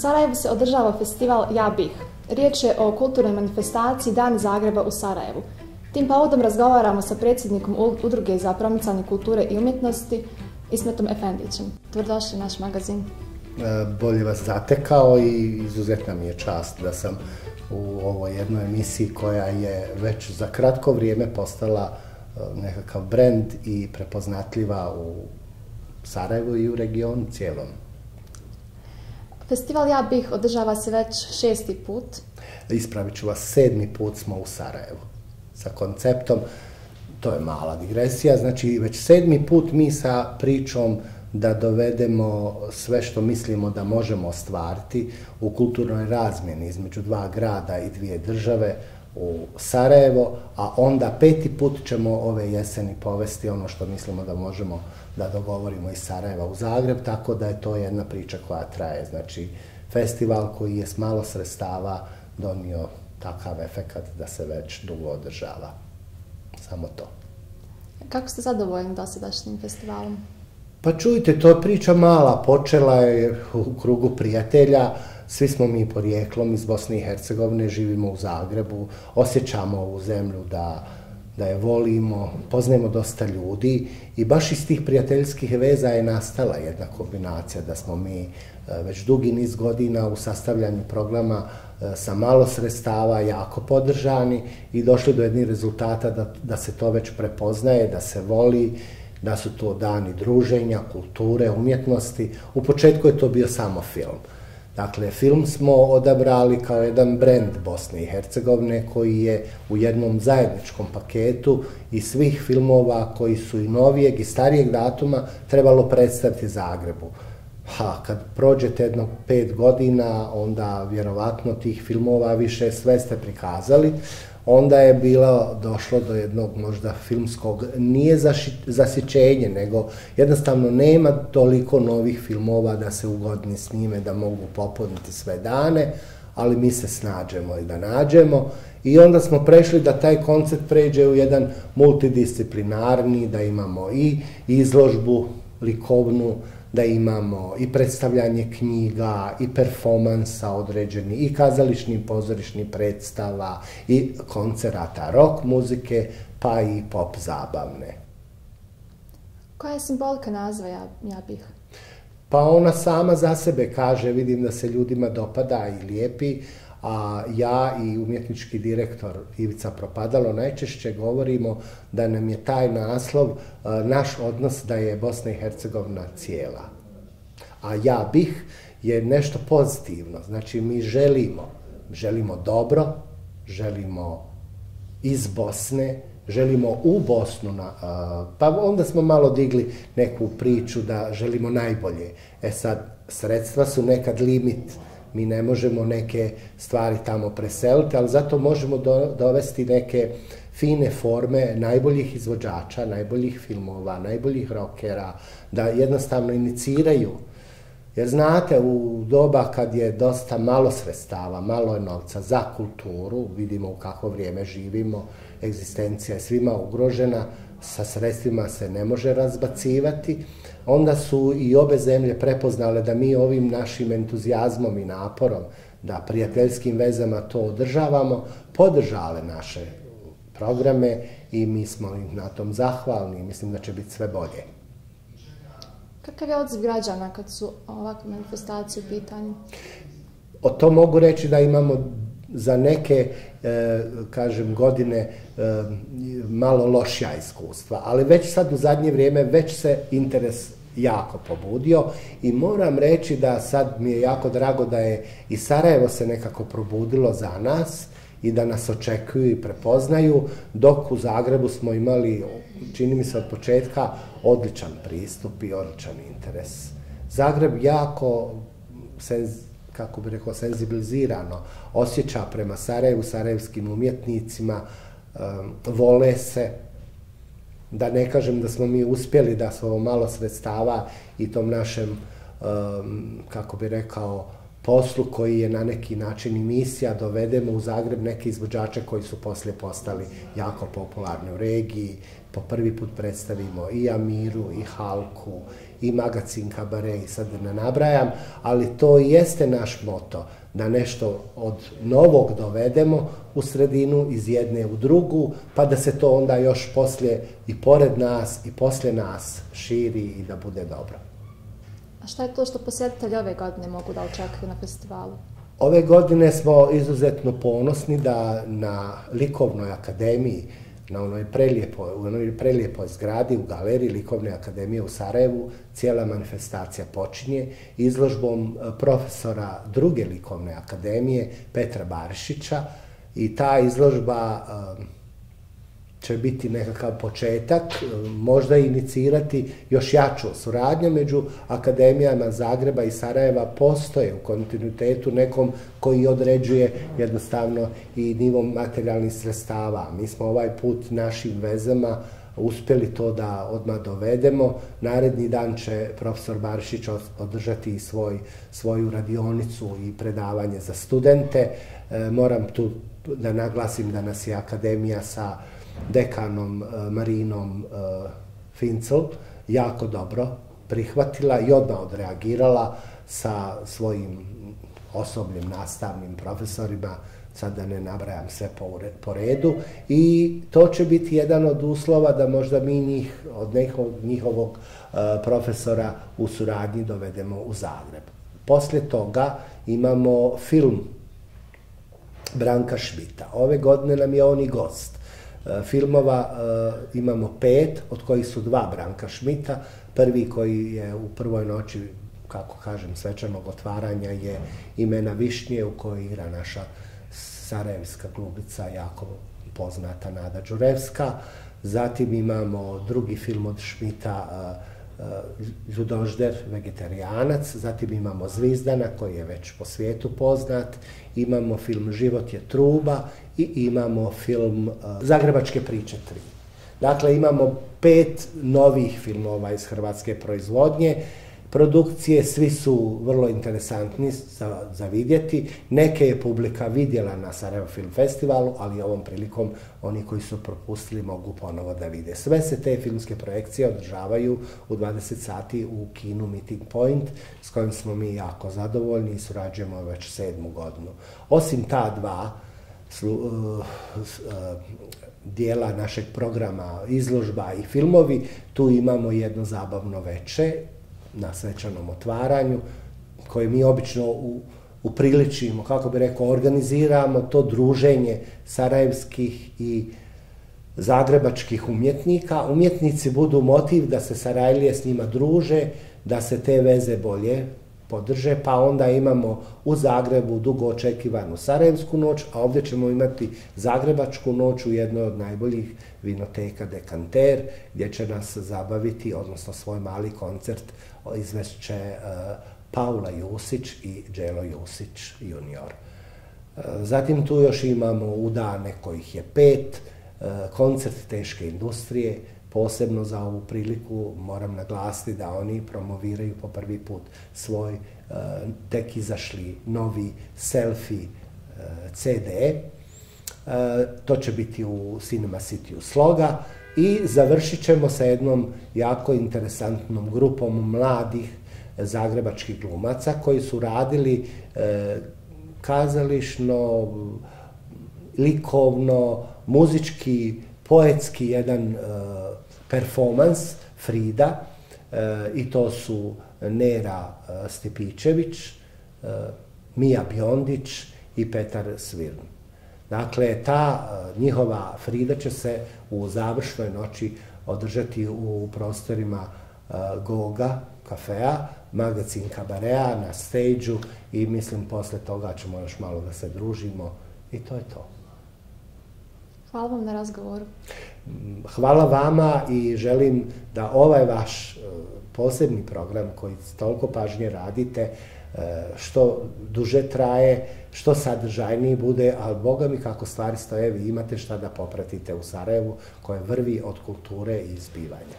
Sarajevu se održava festival Ja bih. Riječ je o kulturnoj manifestaciji Dani Zagreba u Sarajevu. Tim povodom razgovaramo sa predsjednikom Udruge za promicanje kulture i umjetnosti Ismetom Efendićem. Dobrodošli u naš magazin. Bolje vas zatekao i izuzetna mi je čast da sam u ovoj jednoj emisiji koja je već za kratko vrijeme postala nekakav brend i prepoznatljiva u Sarajevu i u regionu cijelom. Festival Ja bih održava se već 6. put. Ispravit ću vas, 7. put smo u Sarajevu sa konceptom, to je mala digresija, znači već 7. put mi sa pričom da dovedemo sve što mislimo da možemo ostvariti u kulturnoj razmjeni između dva grada i dvije države u Sarajevo, a onda 5. put ćemo ove jeseni povesti ono što mislimo da možemo da dogovorimo iz Sarajeva u Zagreb, tako da je to jedna priča koja traje. Znači, festival koji je s malo sredstava donio takav efekat da se već dugo održava. Samo to. Kako ste zadovoljni dosadašnjim festivalom? Pa čujte, to je priča mala, počela je u krugu prijatelja, svi smo mi porijeklom iz Bosne i Hercegovine, živimo u Zagrebu, osjećamo ovu zemlju da je volimo, poznajemo dosta ljudi i baš iz tih prijateljskih veza je nastala jedna kombinacija da smo mi već dugi niz godina u sastavljanju programa sa malo sredstava jako podržani i došli do jednih rezultata da se to već prepoznaje, da se voli, da su to dani druženja, kulture, umjetnosti. U početku je to bio samo film. Dakle, film smo odabrali kao jedan brend Bosne i Hercegovine koji je u jednom zajedničkom paketu i svih filmova koji su i novijeg i starijeg datuma trebalo predstaviti Zagrebu. Kad prođete jedno 5 godina, onda vjerovatno tih filmova više sve ste prikazali. Onda je došlo do jednog možda filmskog, nije zasićenje, nego jednostavno nema toliko novih filmova da se ugodni s njime, da mogu popuniti sve dane, ali mi se snađemo i da nađemo. I onda smo prešli da taj koncept pređe u jedan multidisciplinarni, da imamo i izložbu likovnu, da imamo i predstavljanje knjiga, i performansa određeni, i kazališnih pozorišnih predstava, i koncerata rock muzike, pa i pop zabavne. Koja je simbolika naziva Ja bih? Pa ona sama za sebe kaže, vidim da se ljudima dopada i lijepi, a ja i umjetnički direktor Ivica Propadalo najčešće govorimo da nam je taj naslov naš odnos da je Bosna i Hercegovina cijela. A Ja bih je nešto pozitivno, znači mi želimo dobro, želimo iz Bosne, želimo u Bosnu, pa onda smo malo digli neku priču da želimo najbolje. Sad, sredstva su nekad limit, mi ne možemo neke stvari tamo preseliti, ali zato možemo dovesti neke fine forme najboljih izvođača, najboljih filmova, najboljih rockera, da jednostavno iniciraju. Jer znate, u doba kad je dosta malo sredstava, malo je novca za kulturu, vidimo u kakvo vrijeme živimo, egzistencija je svima ugrožena, sa sredstvima se ne može razbacivati, onda su i obe zemlje prepoznale da mi ovim našim entuzijazmom i naporom, da prijateljskim vezama to održavamo, podržale naše programe i mi smo im na tom zahvalni i mislim da će biti sve bolje. Kakav je odziv građana kad su ovakve manifestacije u pitanju? O to mogu reći da imamo za neke, kažem, godine malo lošija iskustva, ali već sad u zadnje vrijeme već se interes jako pobudio i moram reći da sad mi je jako drago da je i Sarajevo se nekako probudilo za nas i da nas očekuju i prepoznaju, dok u Zagrebu smo imali, čini mi se od početka, odličan pristup i odličan interes. Zagreb jako, kako bi rekao, senzibilizirano osjeća prema Sarajevu, sarajevskim umjetnicima, vole se, da ne kažem da smo mi uspjeli da s ovo malo sredstava i tom našem, kako bi rekao, poslu koji je na neki način i misija, dovedemo u Zagreb neke izvođače koji su poslije postali jako popularni u regiji. Po prvi put predstavimo i Amiru, i Halku, i magacin Kabare, i sad ne nabrajam, ali to jeste naš moto, da nešto od novog dovedemo u sredinu, iz jedne u drugu, pa da se to onda još poslije i pored nas i poslije nas širi i da bude dobro. A šta je to što posjetitelji ove godine mogu da očekuju na festivalu? Ove godine smo izuzetno ponosni da na Likovnoj akademiji, u onoj prelijepoj zgradi u galeriji Likovne akademije u Sarajevu, cijela manifestacija počinje izložbom profesora druge Likovne akademije Petra Barišića, i ta izložba će biti nekakav početak, možda inicirati još jaču suradnju među akademijama Zagreba i Sarajeva. Postoje u kontinuitetu nekom koji određuje jednostavno i nivo materijalnih sredstava. Mi smo ovaj put našim vezama uspjeli to da odmah dovedemo. Naredni dan će profesor Barišić održati i svoju radionicu i predavanje za studente. Moram tu da naglasim da nas je akademija sa dekanom Marinom Fincl jako dobro prihvatila i odmah odreagirala sa svojim osobljem, nastavnim profesorima, sad da ne nabrajam sve po redu, i to će biti jedan od uslova da možda mi od njihovog profesora u suradnji dovedemo u Zagreb. Poslije toga imamo film Branka Šmita. Ove godine nam je on i gost. Filmova imamo 5, od kojih su 2 Branka Šmita. Prvi koji je u prvoj noći, kako kažem, svečanog otvaranja je Imena višnje, u kojoj igra naša sarajevska glumica, jako poznata Nada Đurevska. Zatim imamo drugi film od Šmita, Ljudožder, Vegetarijanac. Zatim imamo Zvizdana, koji je već po svijetu poznat. Imamo film Život je truba i imamo film Zagrebačke priče 3. Dakle, imamo 5 novih filmova iz hrvatske proizvodnje. Produkcije, svi su vrlo interesantni za vidjeti. Neke je publika vidjela na Sarajevo Film Festivalu, ali ovom prilikom oni koji su propustili mogu ponovo da vide. Sve se te filmske projekcije održavaju u 20 sati u kinu Meeting Point, s kojim smo mi jako zadovoljni i surađujemo već 7. godinu. Osim ta 2 dijela našeg programa, izložba i filmovi, tu imamo jedno zabavno veče na svečanom otvaranju, koje mi obično upriličimo, kako bi rekao, organiziramo to druženje sarajevskih i zagrebačkih umjetnika. Umjetnici budu motiv da se Sarajlije s njima druže, da se te veze bolje podrže, pa onda imamo u Zagrebu dugo očekivanu Sarajevsku noć, a ovdje ćemo imati Zagrebačku noć u jednoj od najboljih vinoteka Dekanter, gdje će nas zabaviti, odnosno svoj mali koncert izvešće Paula Jusić i Đelo Jusić junior. Zatim tu još imamo u dane kojih je 5, koncert teške industrije. Posebno za ovu priliku moram naglasiti da oni promoviraju po prvi put svoj tek izašli novi selfie CD. To će biti u Cinema City-u Sloga i završit ćemo sa jednom jako interesantnom grupom mladih zagrebačkih glumaca koji su radili kazališno, likovno, muzički, poetski jedan performans Frida, i to su Nera Stipičević, Mija Biondić i Petar Svirn. Dakle, ta njihova Frida će se u završnoj noći održati u prostorima Goga kafea, magacin Kabarea na stage-u, i mislim posle toga ćemo još malo da se družimo i to je to. Hvala vam na razgovoru. Hvala vama i želim da ovaj vaš posebni program koji toliko pažnje radite što duže traje, što sadržajniji bude, ali Boga mi kako stvari stoje, vi imate šta da popratite u Sarajevu koje vrvi od kulture i izbivanja.